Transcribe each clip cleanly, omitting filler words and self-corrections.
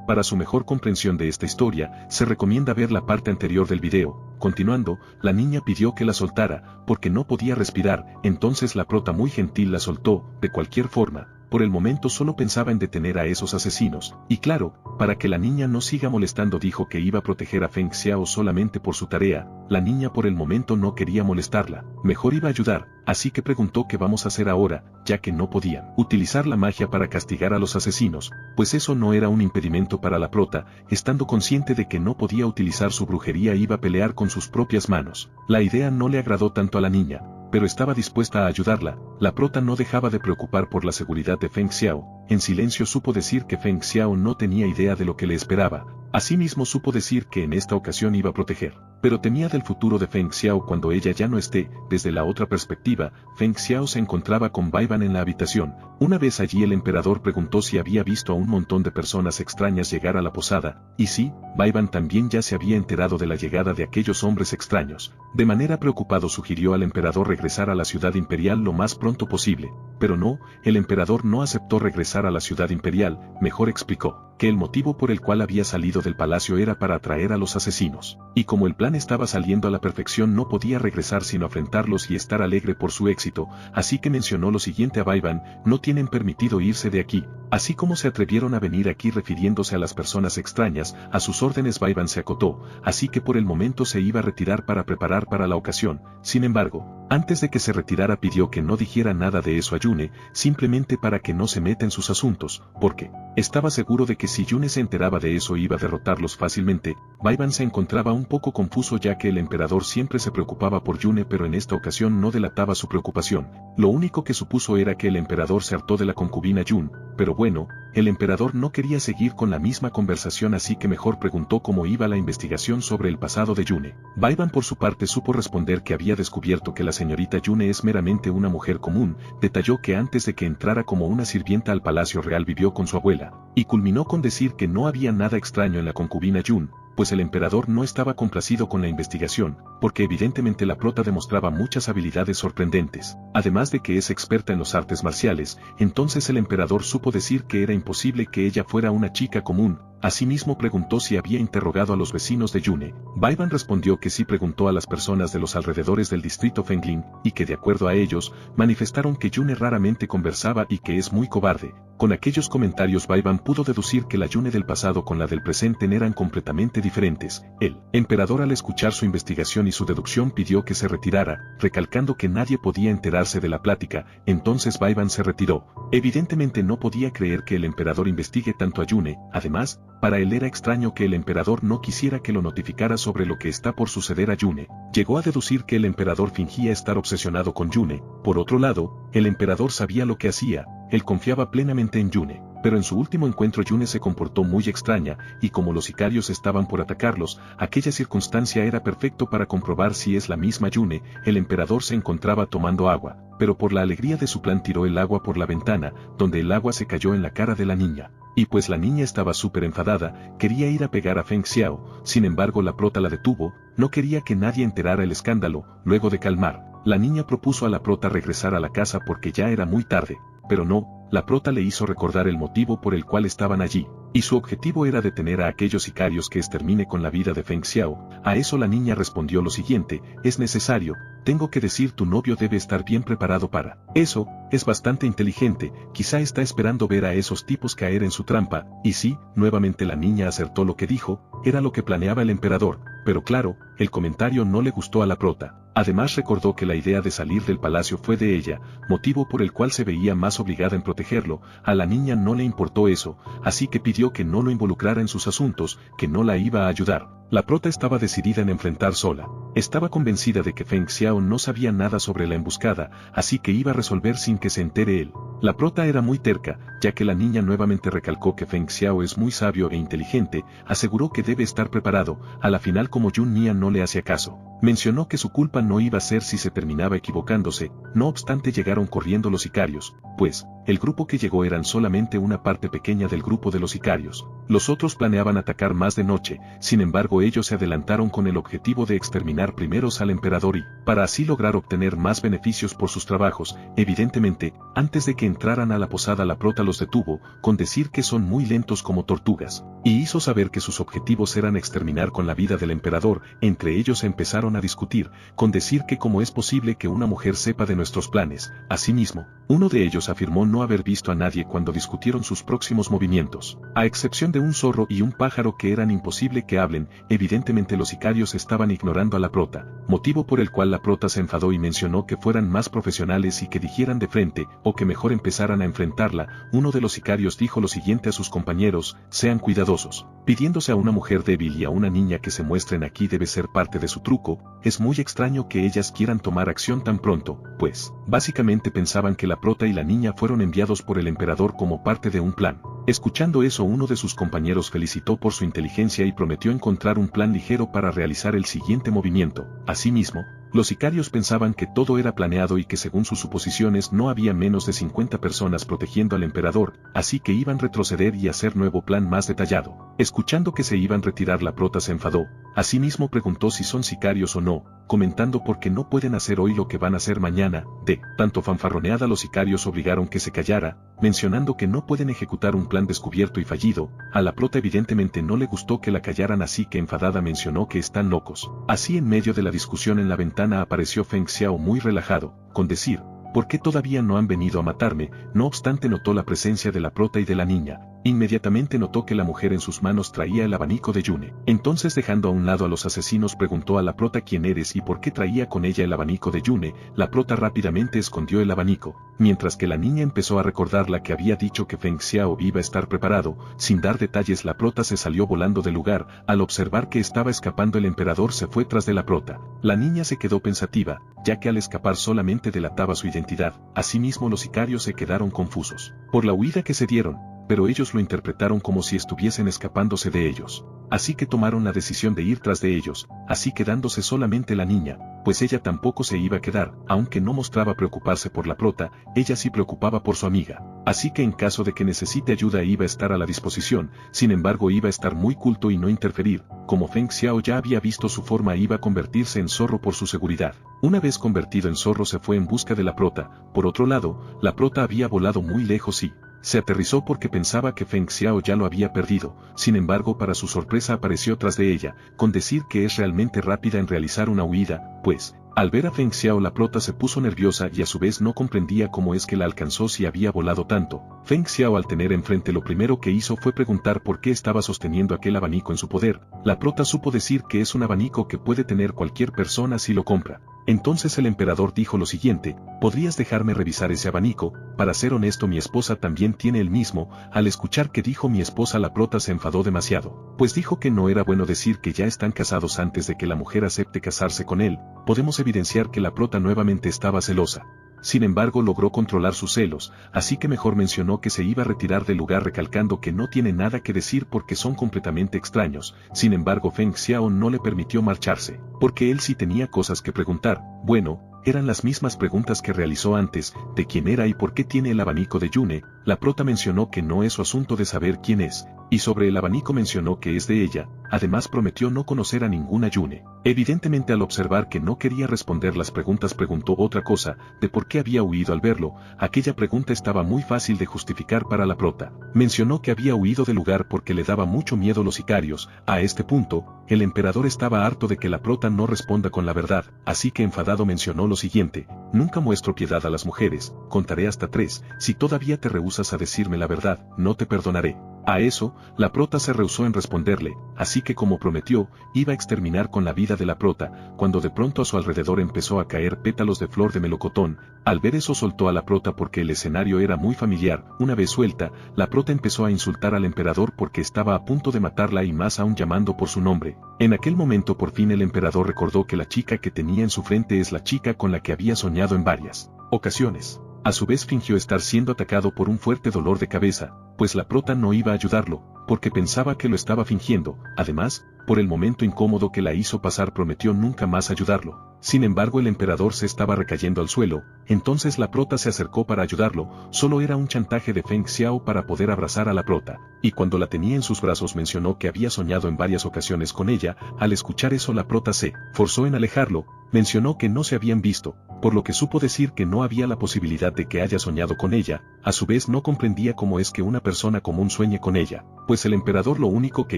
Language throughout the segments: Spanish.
Para su mejor comprensión de esta historia, se recomienda ver la parte anterior del video. Continuando, la niña pidió que la soltara, porque no podía respirar, entonces la prota muy gentil la soltó. De cualquier forma, por el momento solo pensaba en detener a esos asesinos, y claro, para que la niña no siga molestando dijo que iba a proteger a Feng Xiao solamente por su tarea. La niña por el momento no quería molestarla, mejor iba a ayudar, así que preguntó qué vamos a hacer ahora, ya que no podían utilizar la magia para castigar a los asesinos, pues eso no era un impedimento para la prota, estando consciente de que no podía utilizar su brujería iba a pelear con sus propias manos. La idea no le agradó tanto a la niña, pero estaba dispuesta a ayudarla. La prota no dejaba de preocupar por la seguridad de Feng Xiao. En silencio supo decir que Feng Xiao no tenía idea de lo que le esperaba. Asimismo supo decir que en esta ocasión iba a proteger, pero temía del futuro de Feng Xiao cuando ella ya no esté. Desde la otra perspectiva, Feng Xiao se encontraba con Bai Ban en la habitación. Una vez allí el emperador preguntó si había visto a un montón de personas extrañas llegar a la posada, y sí, Bai Ban también ya se había enterado de la llegada de aquellos hombres extraños. De manera preocupado sugirió al emperador regresar a la ciudad imperial lo más pronto posible, pero no, el emperador no aceptó regresar a la ciudad imperial, mejor explicó que el motivo por el cual había salido del palacio era para atraer a los asesinos, y como el plan estaba saliendo a la perfección no podía regresar sino afrontarlos y estar alegre por su éxito, así que mencionó lo siguiente a Bai Ban: no tienen permitido irse de aquí, así como se atrevieron a venir aquí refiriéndose a las personas extrañas. A sus órdenes Bai Ban se acotó, así que por el momento se iba a retirar para preparar para la ocasión. Sin embargo, antes de que se retirara pidió que no dijera nada de eso a Yune, simplemente para que no se meta en sus asuntos, porque estaba seguro de que si Yune se enteraba de eso iba a derrotarlos fácilmente. Bai Ban se encontraba un poco confuso ya que el emperador siempre se preocupaba por Yune pero en esta ocasión no delataba su preocupación. Lo único que supuso era que el emperador se hartó de la concubina Yun, pero bueno, el emperador no quería seguir con la misma conversación así que mejor preguntó cómo iba la investigación sobre el pasado de Yune. Bai Ban por su parte supo responder que había descubierto que la señorita Yune es meramente una mujer común. Detalló que antes de que entrara como una sirvienta al palacio real vivió con su abuela, y culminó con decir que no había nada extraño en la concubina Yun, pues el emperador no estaba complacido con la investigación, porque evidentemente la prota demostraba muchas habilidades sorprendentes, además de que es experta en los artes marciales. Entonces el emperador supo decir que era imposible que ella fuera una chica común. Asimismo preguntó si había interrogado a los vecinos de Yune. Bai Ban respondió que sí preguntó a las personas de los alrededores del distrito Fenglin, y que de acuerdo a ellos, manifestaron que Yune raramente conversaba y que es muy cobarde. Con aquellos comentarios Bai Ban pudo deducir que la Yune del pasado con la del presente eran completamente diferentes. El emperador al escuchar su investigación y su deducción pidió que se retirara, recalcando que nadie podía enterarse de la plática. Entonces Bai Ban se retiró. Evidentemente no podía creer que el emperador investigue tanto a Yune. Además, para él era extraño que el emperador no quisiera que lo notificara sobre lo que está por suceder a Yune. Llegó a deducir que el emperador fingía estar obsesionado con Yune. Por otro lado, el emperador sabía lo que hacía. Él confiaba plenamente en Yune, pero en su último encuentro Yune se comportó muy extraña, y como los sicarios estaban por atacarlos, aquella circunstancia era perfecto para comprobar si es la misma Yune. El emperador se encontraba tomando agua, pero por la alegría de su plan tiró el agua por la ventana, donde el agua se cayó en la cara de la niña. Y pues la niña estaba súper enfadada, quería ir a pegar a Feng Xiao, sin embargo la prota la detuvo, no quería que nadie enterara el escándalo. Luego de calmar, la niña propuso a la prota regresar a la casa porque ya era muy tarde, pero no, la prota le hizo recordar el motivo por el cual estaban allí, y su objetivo era detener a aquellos sicarios que extermine con la vida de Feng Xiao. A eso la niña respondió lo siguiente: es necesario, tengo que decir, tu novio debe estar bien preparado para eso, es bastante inteligente, quizá está esperando ver a esos tipos caer en su trampa. Y sí, nuevamente la niña acertó lo que dijo, era lo que planeaba el emperador, pero claro, el comentario no le gustó a la prota. Además recordó que la idea de salir del palacio fue de ella, motivo por el cual se veía más obligada en protegerlo. A la niña no le importó eso, así que pidió que no lo involucrara en sus asuntos, que no la iba a ayudar. La prota estaba decidida en enfrentar sola. Estaba convencida de que Feng Xiao no sabía nada sobre la emboscada, así que iba a resolver sin que se entere él. La prota era muy terca, ya que la niña nuevamente recalcó que Feng Xiao es muy sabio e inteligente, aseguró que debe estar preparado. A la final, como Yun Mia no le hacía caso, mencionó que su culpa no iba a ser si se terminaba equivocándose. No obstante llegaron corriendo los sicarios, pues, el grupo que llegó eran solamente una parte pequeña del grupo de los sicarios. Los otros planeaban atacar más de noche, sin embargo ellos se adelantaron con el objetivo de exterminar primeros al emperador y, para así lograr obtener más beneficios por sus trabajos, evidentemente, antes de que entraran a la posada la prota los detuvo, con decir que son muy lentos como tortugas, y hizo saber que sus objetivos eran exterminar con la vida del emperador. Entre ellos empezaron a discutir, con decir que cómo es posible que una mujer sepa de nuestros planes. Asimismo, uno de ellos afirmó no haber visto a nadie cuando discutieron sus próximos movimientos, a excepción de un zorro y un pájaro que eran imposible que hablen. Evidentemente los sicarios estaban ignorando a la prota, motivo por el cual la prota se enfadó y mencionó que fueran más profesionales y que dijeran de frente, o que mejor empezaran a enfrentarla. Uno de los sicarios dijo lo siguiente a sus compañeros: sean cuidadosos, pidiéndose a una mujer débil y a una niña que se muestren aquí debe ser parte de su truco. Es muy extraño que ellas quieran tomar acción tan pronto, pues, básicamente pensaban que la prota y la niña fueron enviados por el emperador como parte de un plan. Escuchando eso, uno de sus compañeros felicitó por su inteligencia y prometió encontrar un plan ligero para realizar el siguiente movimiento. Asimismo, los sicarios pensaban que todo era planeado y que según sus suposiciones no había menos de 50 personas protegiendo al emperador, así que iban a retroceder y hacer nuevo plan más detallado. Escuchando que se iban a retirar, la prota se enfadó. Asimismo preguntó si son sicarios o no, comentando por qué no pueden hacer hoy lo que van a hacer mañana. De tanto fanfarroneada, los sicarios obligaron que se callara, mencionando que no pueden ejecutar un plan descubierto y fallido. A la prota evidentemente no le gustó que la callaran, así que enfadada mencionó que están locos. Así, en medio de la discusión, en la ventana apareció Feng Xiao muy relajado, con decir: ¿por qué todavía no han venido a matarme? No obstante, notó la presencia de la prota y de la niña. Inmediatamente notó que la mujer en sus manos traía el abanico de Yune. Entonces, dejando a un lado a los asesinos, preguntó a la prota quién eres y por qué traía con ella el abanico de Yune. La prota rápidamente escondió el abanico, mientras que la niña empezó a recordarla que había dicho que Feng Xiao iba a estar preparado. Sin dar detalles, la prota se salió volando del lugar. Al observar que estaba escapando el emperador, se fue tras de la prota. La niña se quedó pensativa, ya que al escapar solamente delataba su identidad. Asimismo, los sicarios se quedaron confusos por la huida que se dieron, pero ellos lo interpretaron como si estuviesen escapándose de ellos. Así que tomaron la decisión de ir tras de ellos, así quedándose solamente la niña, pues ella tampoco se iba a quedar. Aunque no mostraba preocuparse por la prota, ella sí preocupaba por su amiga. Así que en caso de que necesite ayuda iba a estar a la disposición. Sin embargo, iba a estar muy culto y no interferir. Como Feng Xiao ya había visto su forma, iba a convertirse en zorro por su seguridad. Una vez convertido en zorro, se fue en busca de la prota. Por otro lado, la prota había volado muy lejos y se aterrizó porque pensaba que Feng Xiao ya lo había perdido. Sin embargo, para su sorpresa apareció tras de ella, con decir que es realmente rápida en realizar una huida, pues, al ver a Feng Xiao, la prota se puso nerviosa y a su vez no comprendía cómo es que la alcanzó si había volado tanto. Feng Xiao, al tener enfrente, lo primero que hizo fue preguntar por qué estaba sosteniendo aquel abanico en su poder. La prota supo decir que es un abanico que puede tener cualquier persona si lo compra. Entonces el emperador dijo lo siguiente: ¿podrías dejarme revisar ese abanico? Para ser honesto, mi esposa también tiene el mismo. Al escuchar que dijo mi esposa, la prota se enfadó demasiado, pues dijo que no era bueno decir que ya están casados antes de que la mujer acepte casarse con él. Podemos evidenciar que la prota nuevamente estaba celosa. Sin embargo, logró controlar sus celos, así que mejor mencionó que se iba a retirar del lugar, recalcando que no tiene nada que decir porque son completamente extraños. Sin embargo, Feng Xiao no le permitió marcharse, porque él sí tenía cosas que preguntar. Bueno, eran las mismas preguntas que realizó antes: de quién era y por qué tiene el abanico de Yune. La prota mencionó que no es su asunto de saber quién es, y sobre el abanico mencionó que es de ella. Además prometió no conocer a ninguna Yune. Evidentemente, al observar que no quería responder las preguntas, preguntó otra cosa: de por qué había huido al verlo. Aquella pregunta estaba muy fácil de justificar para la prota. Mencionó que había huido del lugar porque le daba mucho miedo los sicarios. A este punto, el emperador estaba harto de que la prota no responda con la verdad, así que enfadado mencionó lo siguiente: nunca muestro piedad a las mujeres, contaré hasta 3, si todavía te rehusas a decirme la verdad, no te perdonaré. A eso, la prota se rehusó en responderle, así que como prometió, iba a exterminar con la vida de la prota, cuando de pronto a su alrededor empezó a caer pétalos de flor de melocotón. Al ver eso, soltó a la prota porque el escenario era muy familiar. Una vez suelta, la prota empezó a insultar al emperador porque estaba a punto de matarla y más aún llamando por su nombre. En aquel momento por fin el emperador recordó que la chica que tenía en su frente es la chica con la que había soñado en varias ocasiones. A su vez fingió estar siendo atacado por un fuerte dolor de cabeza, pues la prota no iba a ayudarlo, porque pensaba que lo estaba fingiendo. Además, por el momento incómodo que la hizo pasar prometió nunca más ayudarlo. Sin embargo el emperador se estaba recayendo al suelo, entonces la prota se acercó para ayudarlo. Solo era un chantaje de Feng Xiao para poder abrazar a la prota, y cuando la tenía en sus brazos mencionó que había soñado en varias ocasiones con ella. Al escuchar eso la prota se forzó en alejarlo, mencionó que no se habían visto, por lo que supo decir que no había la posibilidad de que haya soñado con ella. A su vez no comprendía cómo es que una persona común sueñe con ella, pues el emperador lo único que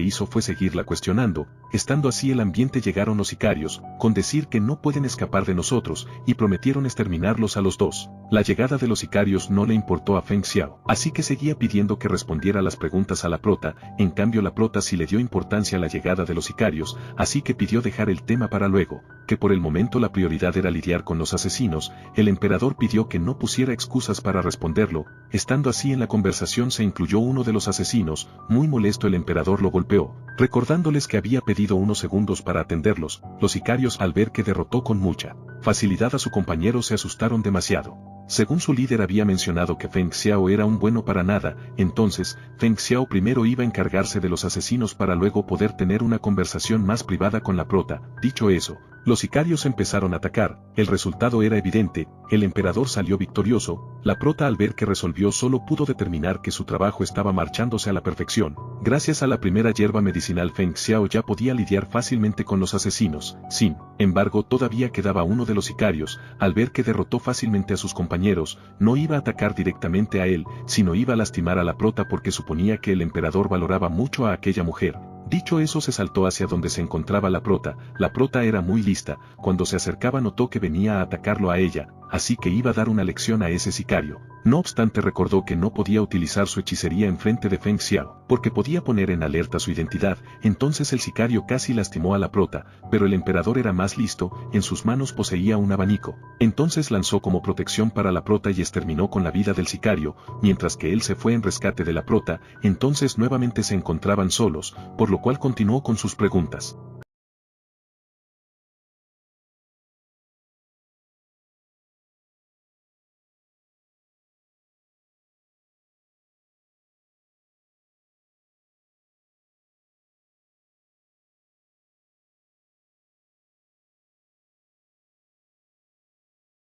hizo fue seguirla cuestionando. Estando así el ambiente llegaron los sicarios, con decir que no pueden escapar de nosotros, y prometieron exterminarlos a los dos. La llegada de los sicarios no le importó a Feng Xiao, así que seguía pidiendo que respondiera las preguntas a la prota. En cambio la prota sí le dio importancia a la llegada de los sicarios, así que pidió dejar el tema para luego, que por el momento la prioridad era lidiar con los asesinos. El emperador pidió que no pusiera excusas para responderlo. Estando así en la conversación se incluyó uno de los asesinos. Muy molesto el emperador lo golpeó, recordándoles que había pedido unos segundos para atenderlos. Los sicarios al ver que derrotó con mucha facilidad a su compañero se asustaron demasiado. Según su líder había mencionado que Feng Xiao era un bueno para nada, entonces, Feng Xiao primero iba a encargarse de los asesinos para luego poder tener una conversación más privada con la prota. Dicho eso, los sicarios empezaron a atacar. El resultado era evidente, el emperador salió victorioso. La prota al ver que resolvió solo pudo determinar que su trabajo estaba marchándose a la perfección. Gracias a la primera hierba medicinal Feng Xiao ya podía lidiar fácilmente con los asesinos. Sin embargo todavía quedaba uno de los sicarios. Al ver que derrotó fácilmente a sus compañeros, no iba a atacar directamente a él, sino iba a lastimar a la prota porque suponía que el emperador valoraba mucho a aquella mujer. Dicho eso se saltó hacia donde se encontraba la prota. La prota era muy lista, cuando se acercaba notó que venía a atacarlo a ella, así que iba a dar una lección a ese sicario. No obstante recordó que no podía utilizar su hechicería en frente de Feng Xiao, porque podía poner en alerta su identidad. Entonces el sicario casi lastimó a la prota, pero el emperador era más listo, en sus manos poseía un abanico. Entonces lanzó como protección para la prota y exterminó con la vida del sicario, mientras que él se fue en rescate de la prota. Entonces nuevamente se encontraban solos, por lo cual continuó con sus preguntas.